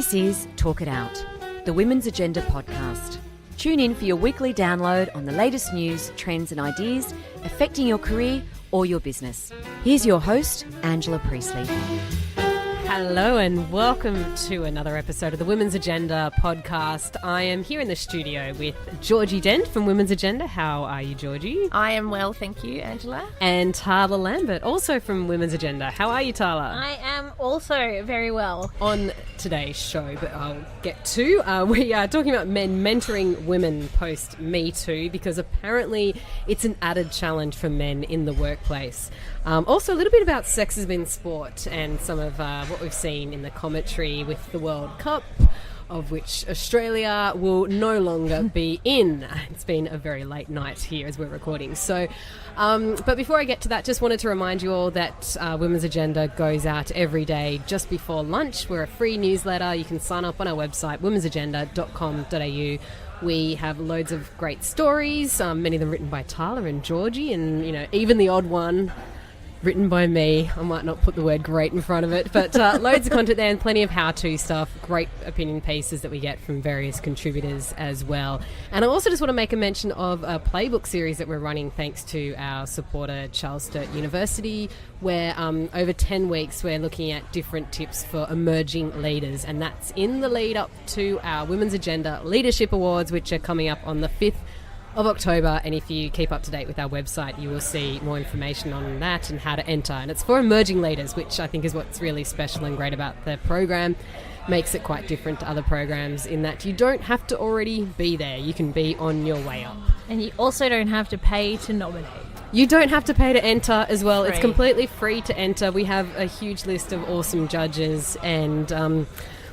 This is Talk It Out, the Women's Agenda podcast. Tune in for your weekly download on the latest news, trends and ideas affecting your career or your business. Here's your host, Angela Priestley. Hello and welcome to another episode of the Women's Agenda podcast. I am here in the studio with Georgie Dent from Women's Agenda. How are you, Georgie? I am well, thank you, Angela. And Tala Lambert, also from Women's Agenda. How are you, Tala? I am also very well. On today's show, but I'll get to, we are talking about men mentoring women post Me Too, because apparently it's an added challenge for men in the workplace. Also a little bit about sexism in sport and some of what we've seen in the commentary with the World Cup, of which Australia will no longer be in. It's been a very late night here as we're recording. So, but before I get to that, just wanted to remind you all that Women's Agenda goes out every day just before lunch. We're a free newsletter. You can sign up on our website, womensagenda.com.au. We have loads of great stories, many of them written by Tala and Georgie, and even the odd one written by me. I might not put the word great in front of it, but loads of content there and plenty of how-to stuff, great opinion pieces that we get from various contributors as well. And I also just want to make a mention of a playbook series that we're running thanks to our supporter, Charles Sturt University, where over 10 weeks we're looking at different tips for emerging leaders, and that's in the lead up to our Women's Agenda Leadership Awards, which are coming up on the 5th of October, and if you keep up to date with our website, you will see more information on that and how to enter. And it's for emerging leaders, which I think is what's really special and great about the program. Makes it quite different to other programs in that you don't have to already be there. You can be on your way up. And you also don't have to pay to nominate. You don't have to pay to enter as well. Free. It's completely free to enter. We have a huge list of awesome judges, and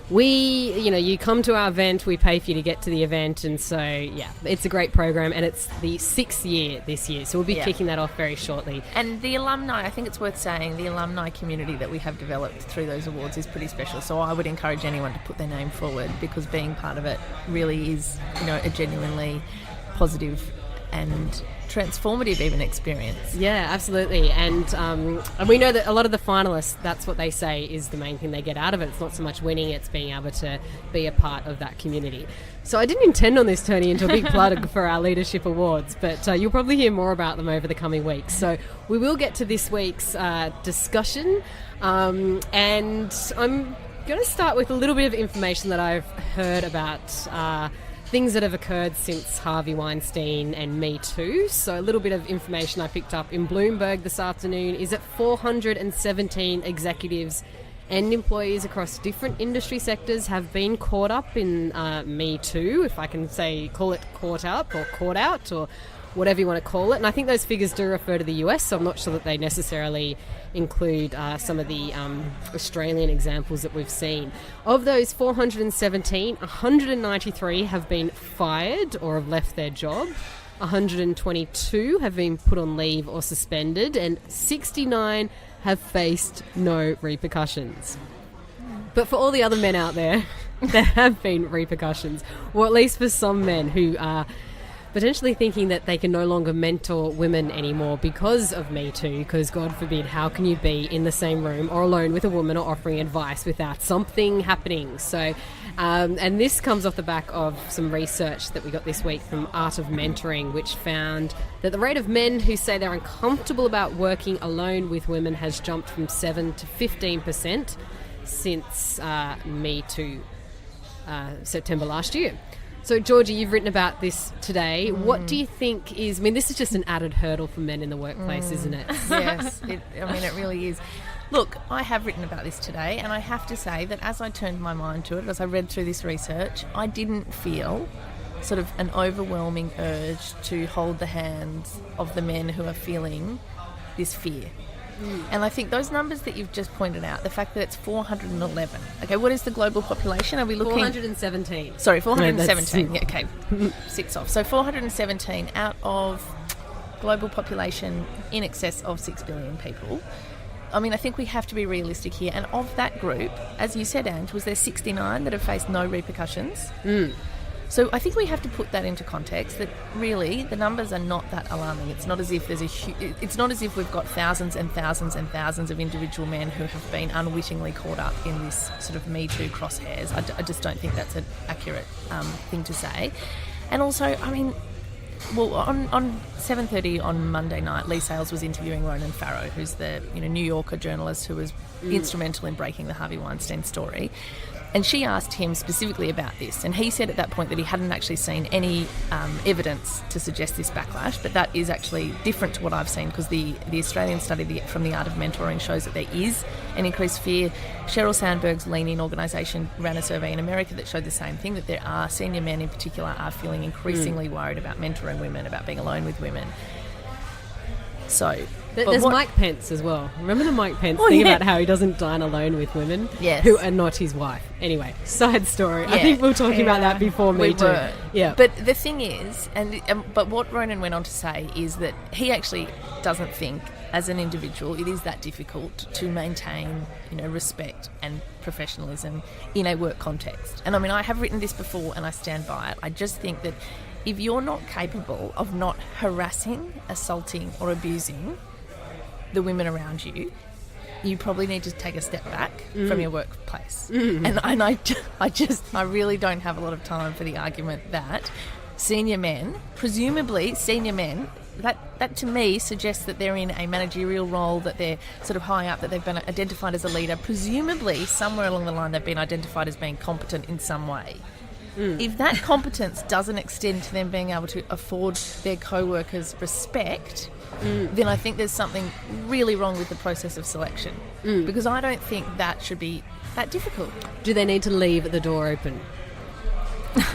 you come to our event, we pay for you to get to the event, and so, yeah, it's a great program, and it's the 6th year this year, so we'll be kicking that off very shortly. And the alumni, I think it's worth saying, the alumni community that we have developed through those awards is pretty special, so I would encourage anyone to put their name forward, because being part of it really is, a genuinely positive and transformative even experience. Yeah, absolutely. And we know that a lot of the finalists, that's what they say is the main thing they get out of it. It's not so much winning, it's being able to be a part of that community. So I didn't intend on this turning into a big plug for our leadership awards, but you'll probably hear more about them over the coming weeks. So we will get to this week's discussion, and I'm going to start with a little bit of information that I've heard about things that have occurred since Harvey Weinstein and Me Too. So a little bit of information I picked up in Bloomberg this afternoon is that 417 executives and employees across different industry sectors have been caught up in Me Too, if I can call it caught up or caught out or whatever you want to call it. And I think those figures do refer to the US, so I'm not sure that they necessarily include some of the Australian examples that we've seen. Of those 417, 193 have been fired or have left their job. 122 have been put on leave or suspended, and 69 have faced no repercussions. But for all the other men out there, there have been repercussions, or at least for some men who are potentially thinking that they can no longer mentor women anymore because of Me Too, because God forbid, how can you be in the same room or alone with a woman or offering advice without something happening? So, and this comes off the back of some research that we got this week from Art of Mentoring, which found that the rate of men who say they're uncomfortable about working alone with women has jumped from 7 to 15% since Me Too September last year. So, Georgie, you've written about this today. What do you think is... this is just an added hurdle for men in the workplace, isn't it? Yes, it really is. Look, I have written about this today, and I have to say that as I turned my mind to it, as I read through this research, I didn't feel sort of an overwhelming urge to hold the hands of the men who are feeling this fear. And I think those numbers that you've just pointed out, the fact that it's 411. Okay, what is the global population? Are we looking... 417. Sorry, 417. Yeah, okay, 6 off. So 417 out of global population in excess of 6 billion people. I think we have to be realistic here. And of that group, as you said, Ange, was there 69 that have faced no repercussions? So I think we have to put that into context, that really the numbers are not that alarming. It's not as if it's not as if we've got thousands and thousands and thousands of individual men who have been unwittingly caught up in this sort of Me Too crosshairs. I just don't think that's an accurate thing to say. And also, I mean, well, on 7:30 on Monday night, Lee Sales was interviewing Ronan Farrow, who's the New Yorker journalist who was instrumental in breaking the Harvey Weinstein story. And she asked him specifically about this, and he said at that point that he hadn't actually seen any evidence to suggest this backlash, but that is actually different to what I've seen, because the Australian study from the Art of Mentoring shows that there is an increased fear. Sheryl Sandberg's Lean In organisation ran a survey in America that showed the same thing, that there are senior men in particular are feeling increasingly worried about mentoring women, about being alone with women. So... There's Mike Pence as well. Remember the Mike Pence thing about how he doesn't dine alone with women who are not his wife? Anyway, side story. I think we were talking about that before Me Too. Yeah. But the thing is, but what Ronan went on to say is that he actually doesn't think, as an individual, it is that difficult to maintain, respect and professionalism in a work context. And I mean, I have written this before and I stand by it. I just think that if you're not capable of not harassing, assaulting or abusing the women around you, you probably need to take a step back from your workplace. And I really don't have a lot of time for the argument that senior men, presumably senior men, that to me suggests that they're in a managerial role, that they're sort of high up, that they've been identified as a leader. Presumably somewhere along the line they've been identified as being competent in some way. If that competence doesn't extend to them being able to afford their co-workers respect, then I think there's something really wrong with the process of selection, because I don't think that should be that difficult. Do they need to leave the door open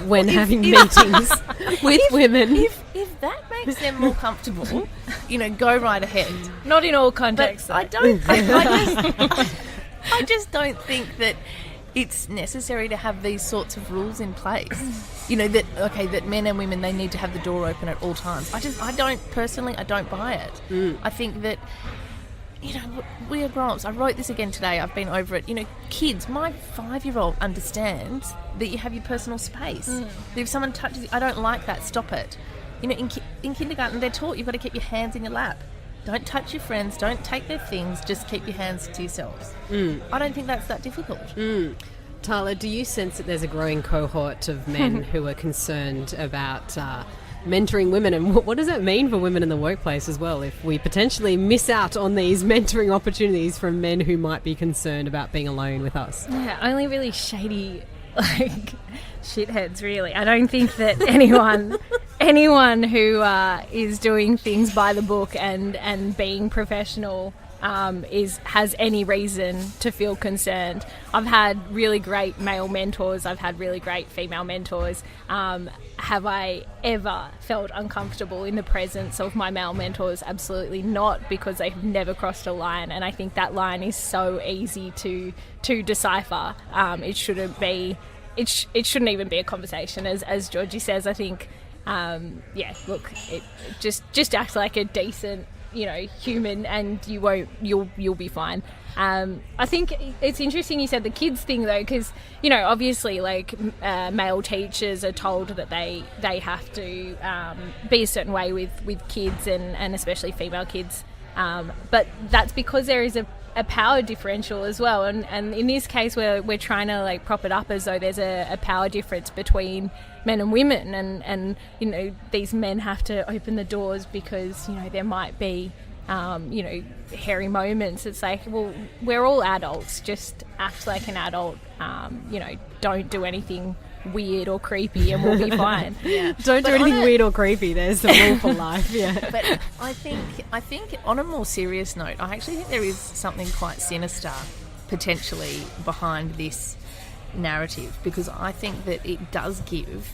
when having meetings with women? If that makes them more comfortable, go right ahead. Not in all contexts. I just don't think that it's necessary to have these sorts of rules in place. That men and women, they need to have the door open at all times. I don't buy it. I think that, we are grown-ups. I wrote this again today. I've been over it. Kids, my 5-year-old understands that you have your personal space. That if someone touches you, I don't like that, stop it. In kindergarten, they're taught you've got to keep your hands in your lap. Don't touch your friends, don't take their things, just keep your hands to yourselves. I don't think that's that difficult. Tala, do you sense that there's a growing cohort of men who are concerned about mentoring women, and what does that mean for women in the workplace as well, if we potentially miss out on these mentoring opportunities from men who might be concerned about being alone with us? Yeah, only really shady shitheads, really. I don't think that anyone who is doing things by the book and being professional has any reason to feel concerned. I've had really great male mentors. I've had really great female mentors. Have I ever felt uncomfortable in the presence of my male mentors? Absolutely not, because they've never crossed a line, and I think that line is so easy to decipher. It shouldn't be. It shouldn't even be a conversation, as Georgie says. I think, just act like a decent, human, and you'll be fine. I think it's interesting you said the kids thing, though, because obviously male teachers are told that they have to be a certain way with kids and especially female kids, but that's because there is a power differential as well, and in this case we're trying to prop it up as though there's a power difference between men and women, and these men have to open the doors because there might be hairy moments. It's like, well, we're all adults, just act like an adult, don't do anything weird or creepy and we'll be fine. Don't do anything weird or creepy. There's the rule for life. But I think on a more serious note, I actually think there is something quite sinister potentially behind this narrative, because I think that it does give,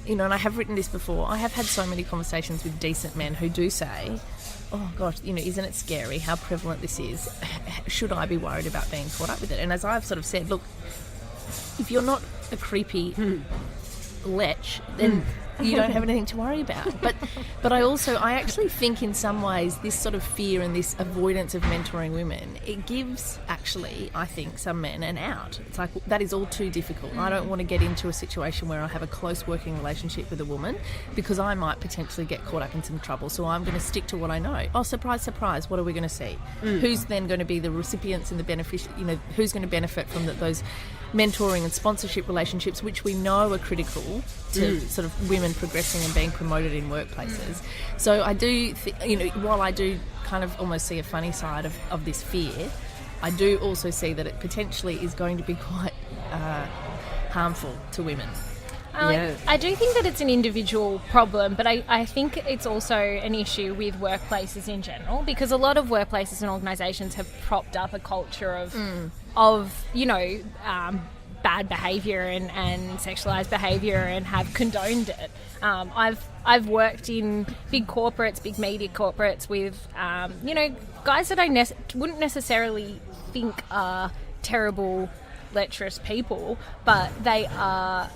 and I have written this before, I have had so many conversations with decent men who do say, oh gosh, isn't it scary how prevalent this is? Should I be worried about being caught up with it? And as I've sort of said, look, if you're not a creepy lech, then you don't have anything to worry about. But I actually think in some ways this sort of fear and this avoidance of mentoring women, it gives actually, I think, some men an out. It's like, that is all too difficult. I don't want to get into a situation where I have a close working relationship with a woman because I might potentially get caught up in some trouble. So I'm going to stick to what I know. Oh, surprise, surprise, what are we going to see? Who's then going to be the recipients and the beneficiary, who's going to benefit from those mentoring and sponsorship relationships, which we know are critical to sort of women progressing and being promoted in workplaces. So I do, while I do kind of almost see a funny side of this fear, I do also see that it potentially is going to be quite harmful to women. I do think that it's an individual problem, but I think it's also an issue with workplaces in general, because a lot of workplaces and organisations have propped up a culture of bad behaviour and sexualised behaviour and have condoned it. I've worked in big corporates, big media corporates with guys that I wouldn't necessarily think are terrible, lecherous people, but they are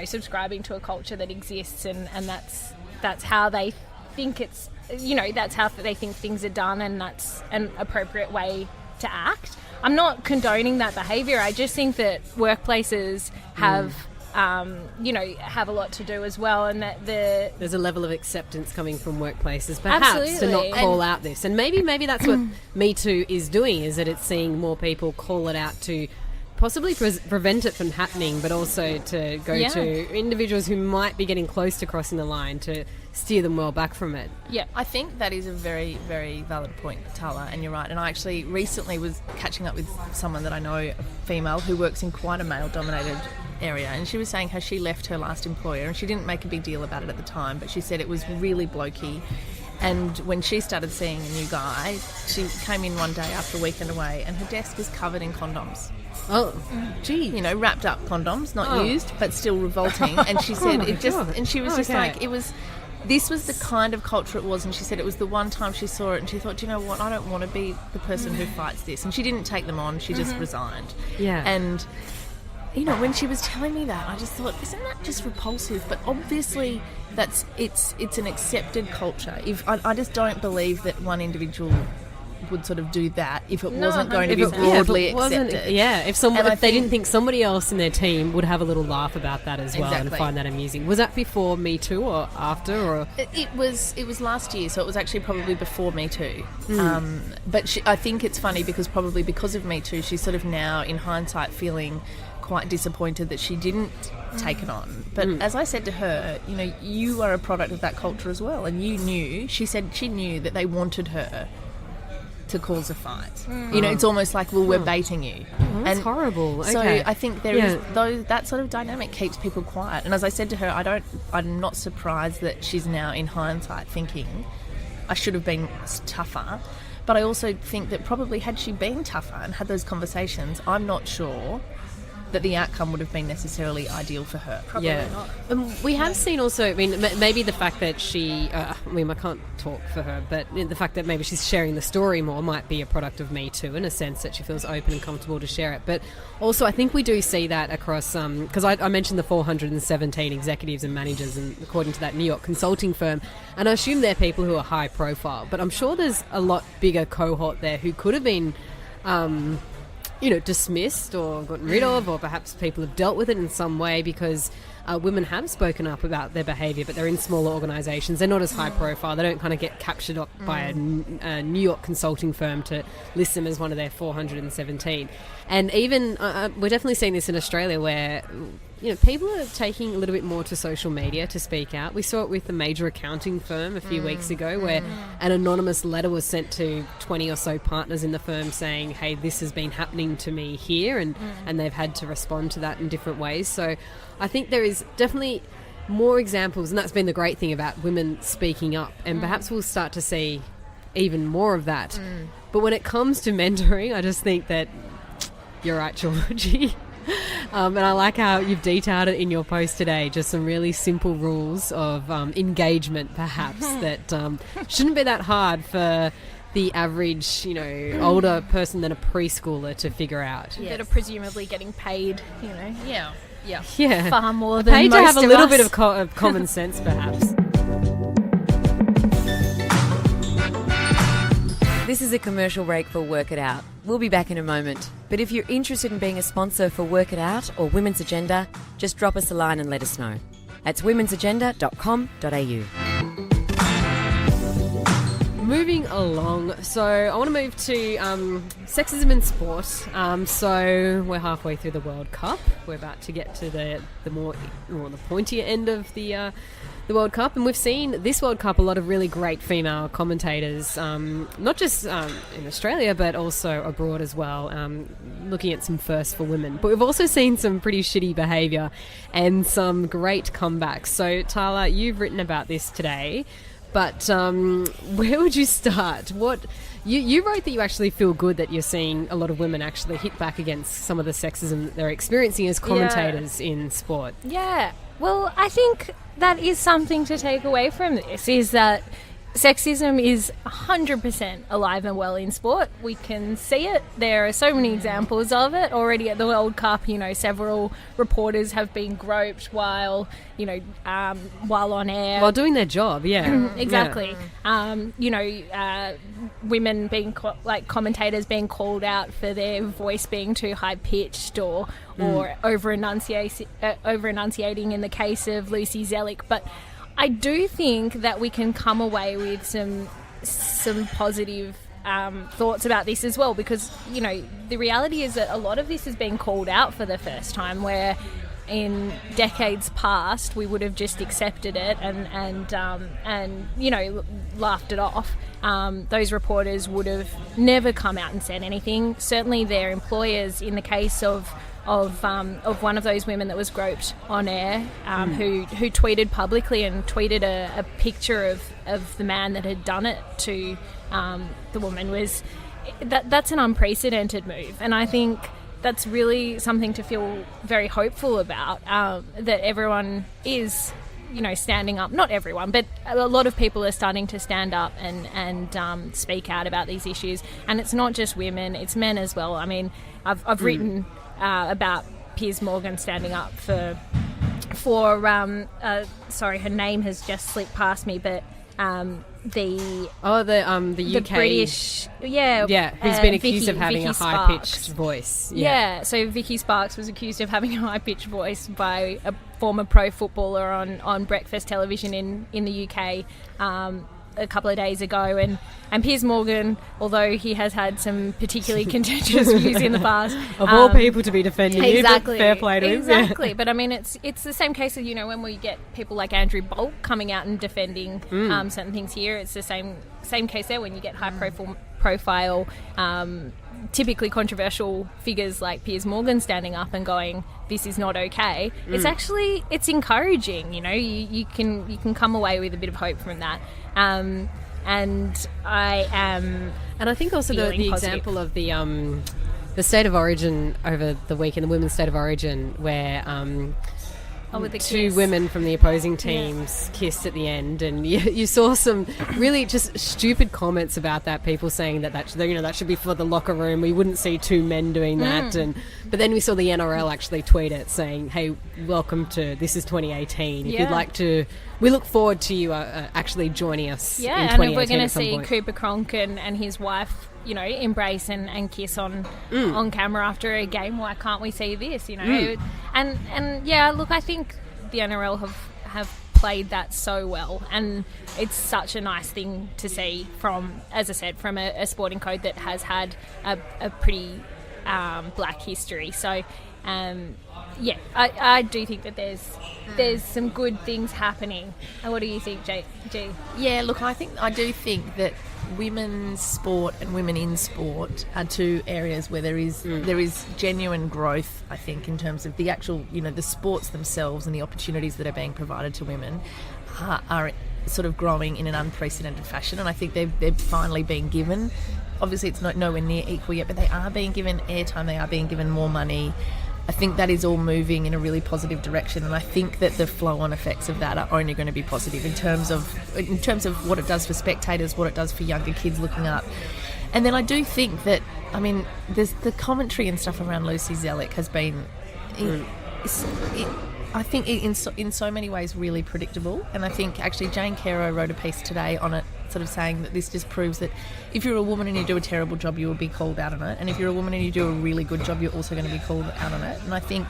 subscribing to a culture that exists, and that's how they think it's that's how they think things are done, and that's an appropriate way to act. I'm not condoning that behaviour. I just think that workplaces have have a lot to do as well, and that there's a level of acceptance coming from workplaces perhaps Absolutely. to not call out this, and maybe that's what Me Too is doing, is that it's seeing more people call it out to possibly prevent it from happening, but also to go to individuals who might be getting close to crossing the line to steer them well back from it. Yeah, I think that is a very, very valid point, Tala, and you're right. And I actually recently was catching up with someone that I know, a female, who works in quite a male-dominated area, and she was saying how she left her last employer, and she didn't make a big deal about it at the time, but she said it was really blokey. And when she started seeing a new guy, she came in one day after a weekend away, and her desk was covered in condoms. Oh, gee. Wrapped up condoms, not used, but still revolting. And she said and she was just like, this was the kind of culture it was. And she said it was the one time she saw it and she thought, do you know what, I don't want to be the person who fights this. And she didn't take them on, she just resigned. Yeah. And, when she was telling me that, I just thought, isn't that just repulsive? But obviously it's an accepted culture. I just don't believe that one individual would sort of do that if it wasn't going to be broadly accepted. If they didn't think somebody else in their team would have a little laugh about that as well and find that amusing. Was that before Me Too or after? Or it was last year, so it was actually probably before Me Too. But I think it's funny because probably because of Me Too, she's sort of now in hindsight feeling quite disappointed that she didn't take it on. But as I said to her, you are a product of that culture as well, and she said she knew that they wanted her to cause a fight. It's almost like, well, we're baiting you. That's horrible. So okay. I think there is, though, that sort of dynamic keeps people quiet. And as I said to her, I'm not surprised that she's now in hindsight thinking I should have been tougher. But I also think that probably had she been tougher and had those conversations, I'm not sure that the outcome would have been necessarily ideal for her. Probably not. We have seen also, maybe the fact that she, I can't talk for her, but the fact that maybe she's sharing the story more might be a product of Me Too, in a sense that she feels open and comfortable to share it. But also I think we do see that across, because I mentioned the 417 executives and managers, and according to that New York consulting firm, and I assume they're people who are high profile, but I'm sure there's a lot bigger cohort there who could have been dismissed or gotten rid of, or perhaps people have dealt with it in some way because women have spoken up about their behaviour, but they're in smaller organisations. They're not as high profile. They don't kind of get captured up by a New York consulting firm to list them as one of their 417. And even we're definitely seeing this in Australia where people are taking a little bit more to social media to speak out. We saw it with a major accounting firm a few weeks ago where an anonymous letter was sent to 20 or so partners in the firm saying, hey, this has been happening to me here, and they've had to respond to that in different ways. So I think there is definitely more examples, and that's been the great thing about women speaking up, and perhaps we'll start to see even more of that. But when it comes to mentoring, I just think that you're right, Georgie. And I like how you've detailed it in your post today, just some really simple rules of engagement, perhaps, that shouldn't be that hard for the average, older person than a preschooler to figure out. That are presumably getting paid, Yeah. Yeah. far more than Paid most to have a of little us. bit of common sense, perhaps. This is a commercial break for Work It Out. We'll be back in a moment. But if you're interested in being a sponsor for Work It Out or Women's Agenda, just drop us a line and let us know. That's womensagenda.com.au. Moving along, so I want to move to sexism in sport. So we're halfway through the World Cup. We're about to get to the pointier end of the World Cup, and we've seen this World Cup a lot of really great female commentators, not just in Australia but also abroad as well, looking at some firsts for women. But we've also seen some pretty shitty behaviour and some great comebacks. So Tyler, you've written about this today, but where would you start? What you wrote that you actually feel good that you're seeing a lot of women actually hit back against some of the sexism that they're experiencing as commentators in sport. Yeah. Well, I think that is something to take away from this, is that sexism is 100% alive and well in sport. We can see it. There are so many examples of it already at the World Cup. You know, several reporters have been groped while on air. While doing their job, yeah. Exactly. Women being commentators being called out for their voice being too high pitched or over enunciating in the case of Lucy Zellick. But I do think that we can come away with some positive thoughts about this as well, because the reality is that a lot of this has been called out for the first time, where in decades past we would have just accepted it and laughed it off. Those reporters would have never come out and said anything. Certainly their employers, in the case of one of those women that was groped on air, who tweeted publicly and tweeted a picture of the man that had done it to the woman, that's an unprecedented move, and I think that's really something to feel very hopeful about, that everyone is standing up. Not everyone, but a lot of people are starting to stand up and speak out about these issues, and it's not just women, it's men as well. I mean, I've written about Piers Morgan standing up for sorry, her name has just slipped past me, but the UK British, who's been accused of having Vicky a high-pitched voice. Yeah, so Vicky Sparks was accused of having a high-pitched voice by a former pro footballer on breakfast television in the UK a couple of days ago, and Piers Morgan, although he has had some particularly contentious views in the past, of all people to be defending exactly, you, but fair play to him. Exactly, but I mean, it's the same case of when we get people like Andrew Bolt coming out and defending certain things here. It's the same case there when you get high profile, typically controversial figures like Piers Morgan standing up and going, "This is not okay." It's encouraging. You can come away with a bit of hope from that. And I am, and I think also the example of the State of Origin over the weekend, the Women's State of Origin, where with the two kiss. women from the opposing teams kissed at the end, and you saw some really just stupid comments about that. People saying that should be for the locker room. We wouldn't see two men doing that, but then we saw the NRL actually tweet it saying, "Hey, welcome to this is 2018. If you'd like to, we look forward to you actually joining us." Yeah, in and 2018 if we're going to at some see point. Cooper Cronk and his wife, embrace and kiss on camera after a game, why can't we see this? And yeah, look, I think the NRL have played that so well, and it's such a nice thing to see from, as I said, from a sporting code that has had a pretty black history. So I do think that there's some good things happening. And what do you think, G? Yeah, look, I do think that women's sport and women in sport are two areas where there is genuine growth, I think, in terms of the actual, the sports themselves and the opportunities that are being provided to women are sort of growing in an unprecedented fashion, and I think they're finally being given. Obviously, it's not nowhere near equal yet, but they are being given airtime, they are being given more money. I think that is all moving in a really positive direction, and I think that the flow-on effects of that are only going to be positive in terms of what it does for spectators, what it does for younger kids looking up. And then I do think that, there's the commentary and stuff around Lucy Zellick has been I think in so many ways really predictable, and I think actually Jane Caro wrote a piece today on it, sort of saying that this just proves that if you're a woman and you do a terrible job, you will be called out on it, and if you're a woman and you do a really good job, you're also going to be called out on it. And I think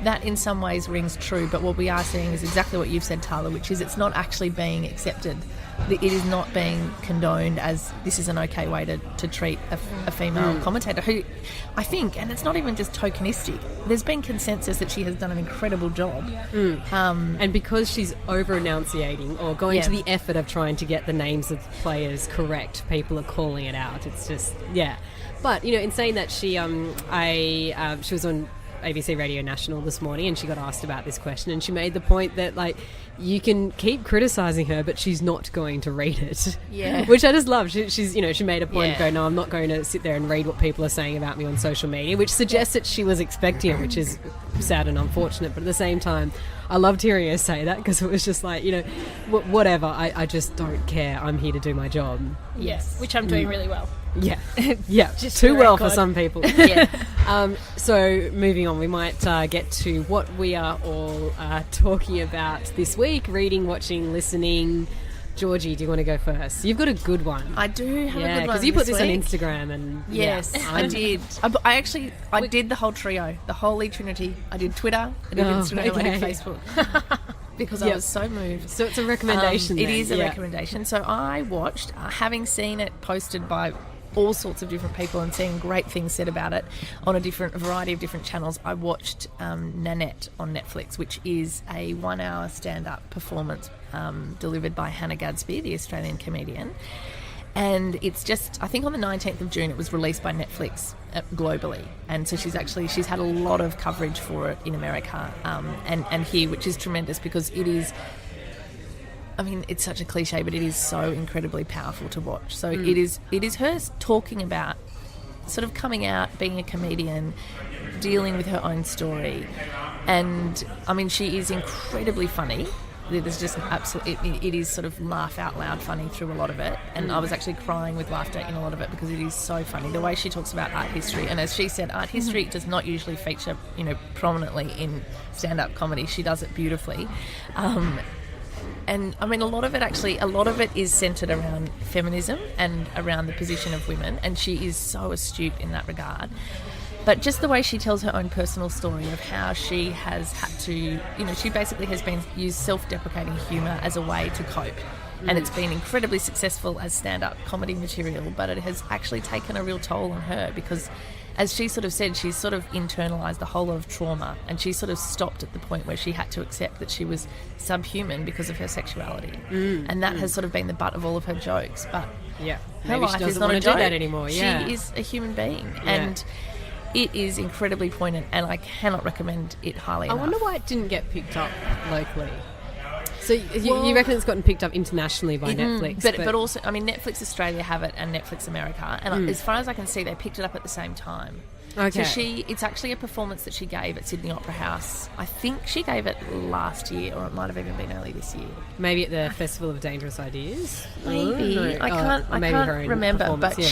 that in some ways rings true, but what we are seeing is exactly what you've said, Tala, which is it's not actually being accepted. It is not being condoned as this is an okay way to treat a female commentator who, I think, and it's not even just tokenistic, there's been consensus that she has done an incredible job. And because she's over-enunciating or going to the effort of trying to get the names of players correct, people are calling it out. It's just, But, in saying that, she was on ABC Radio National this morning, and she got asked about this question, and she made the point that, like, you can keep criticising her, but she's not going to read it. Yeah. Which I just love. She made a point of going, no, I'm not going to sit there and read what people are saying about me on social media, which suggests that she was expecting it, which is sad and unfortunate. But at the same time, I loved hearing her say that, because it was just like, whatever, I just don't care. I'm here to do my job. Yes, which I'm doing really well. Yeah, just too well for some people. So moving on, we might get to what we are all talking about this week: reading, watching, listening. Georgie, do you want to go first? You've got a good one. I do have a good one. Because you put this this on week. Instagram, and yes, I did. I did the whole trio, the Holy Trinity. I did Twitter, I did Instagram, I did Facebook. Because I was so moved. So it's a recommendation. It is a recommendation. So I watched, having seen it posted by all sorts of different people and seeing great things said about it on a variety of different channels, I watched Nanette on Netflix, which is a 1-hour stand-up performance delivered by Hannah Gadsby, the Australian comedian. And it's just, I think on the 19th of June it was released by Netflix globally, and so she's had a lot of coverage for it in America and here, which is tremendous, because it is, I mean, it's such a cliche, but it is so incredibly powerful to watch. So it is her talking about sort of coming out, being a comedian, dealing with her own story, and I mean, she is incredibly funny. There's just it is sort of laugh out loud funny through a lot of it, and I was actually crying with laughter in a lot of it, because it is so funny the way she talks about art history. And as she said, art history does not usually feature prominently in stand-up comedy. She does it beautifully, and I mean, a lot of it is centred around feminism and around the position of women, and she is so astute in that regard. But just the way she tells her own personal story of how she has had to, she basically has been used self-deprecating humour as a way to cope. And it's been incredibly successful as stand-up comedy material, but it has actually taken a real toll on her, because, as she sort of said, she's sort of internalised the whole of trauma, and she sort of stopped at the point where she had to accept that she was subhuman because of her sexuality. And that has sort of been the butt of all of her jokes. But her maybe life she doesn't is not want a to joke. do that anymore. She is a human being. And it is incredibly poignant, and I cannot recommend it highly enough. I wonder why it didn't get picked up locally. So you reckon it's gotten picked up internationally by Netflix? But also, I mean, Netflix Australia have it and Netflix America, and as far as I can see, they picked it up at the same time. Okay. So it's actually a performance that she gave at Sydney Opera House. I think she gave it last year, or it might have even been early this year. Maybe at the Festival of Dangerous Ideas? Maybe. No. I can't remember, but yeah.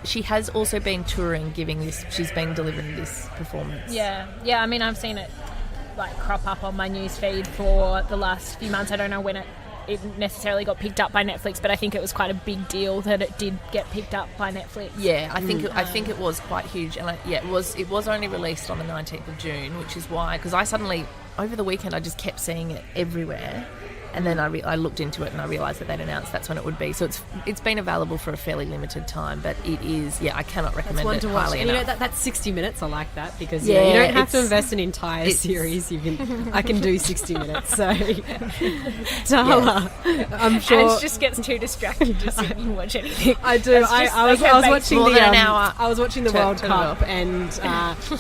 she has also been touring giving this. She's been delivering this performance. Yeah. I mean, I've seen it like crop up on my news feed for the last few months. I don't know when it necessarily got picked up by Netflix, but I think it was quite a big deal that it did get picked up by Netflix. Yeah, I think it was quite huge, and it was only released on the 19th of June, which is why, because I suddenly over the weekend I just kept seeing it everywhere. And then I looked into it and I realised that they'd announced that's when it would be. So it's been available for a fairly limited time, but it is, I cannot recommend it highly enough. That's 60 minutes. I like that, because you don't have to invest an entire series. I can do 60 minutes. So, Tala, I'm sure. Ange just gets too distracted to sit and watch anything. I do. I was watching more than an hour. I was watching the World Cup, and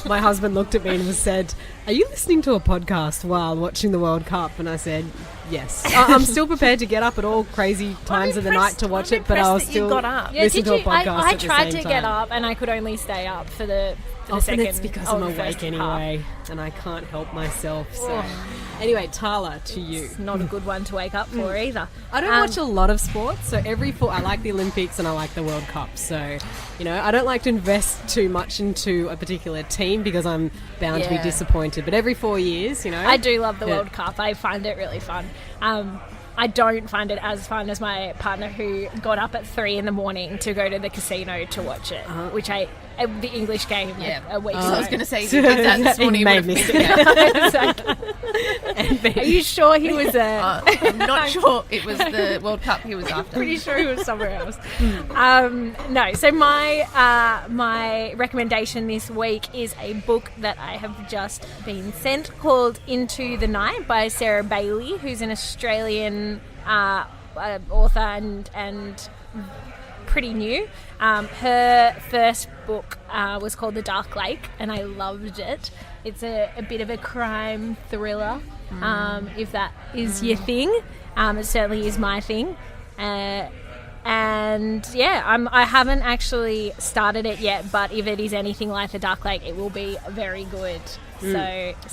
my husband looked at me and said, "Are you listening to a podcast while watching the World Cup?" And I said, yes. I'm still prepared to get up at all crazy times of the night to watch it, but I'll still listen to a podcast I at the tried same to get time. up, and I could only stay up for the Often second. it's because I'm awake anyway, and I can't help myself. So Anyway, Tala, to you. It's not a good one to wake up for either. I don't watch a lot of sports, so I like the Olympics and I like the World Cup. So, I don't like to invest too much into a particular team because I'm bound to be disappointed. But every 4 years, I do love the World Cup. I find it really fun. I don't find it as fun as my partner who got up at 3 a.m. to go to the casino to watch it, which the English game a week ago. I was going to say, if you did that this morning, made me sick. Exactly. Are you sure he was I'm not sure it was the World Cup he was after. Pretty sure he was somewhere else. No, so my recommendation this week is a book that I have just been sent called Into the Night by Sarah Bailey, who's an Australian author and pretty new. Her first book was called The Dark Lake, and I loved it. It's a bit of a crime thriller, if that is your thing. It certainly is my thing. And I haven't actually started it yet, but if it is anything like The Dark Lake, it will be very good. So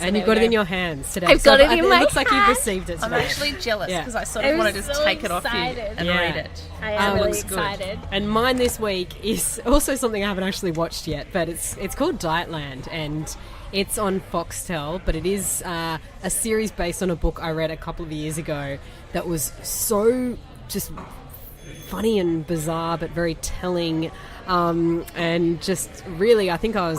and you've got it in your hands today. I've got it in my It looks like you've hand. received it today. I'm actually jealous because I sort of I'm wanted to so take it off you excited. and read it. I am really looks good. excited. And mine this week is also something I haven't actually watched yet, but it's called Dietland, and it's on Foxtel, but it is a series based on a book I read a couple of years ago that was so just funny and bizarre, but very telling. And just really, I think I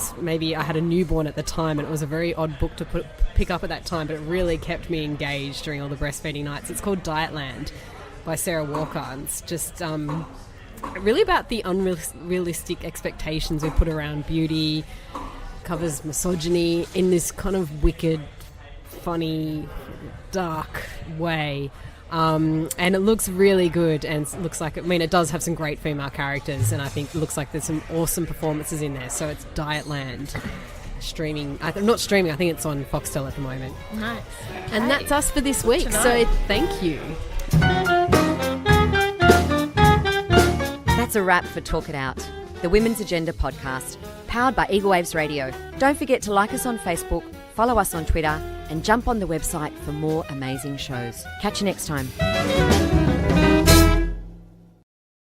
had a newborn at the time, and it was a very odd book to pick up at that time, but it really kept me engaged during all the breastfeeding nights. It's called Dietland by Sarah Walker, and it's just really about the unrealistic expectations we put around beauty, covers misogyny in this kind of wicked, funny, dark way. And it looks really good, and it looks like, it does have some great female characters, and I think it looks like there's some awesome performances in there. So it's Dietland. Not streaming, I think it's on Foxtel at the moment. Nice. And that's us for this week, so thank you. That's a wrap for Talk It Out, the Women's Agenda podcast, powered by Eagle Waves Radio. Don't forget to like us on Facebook, follow us on Twitter, and jump on the website for more amazing shows. Catch you next time.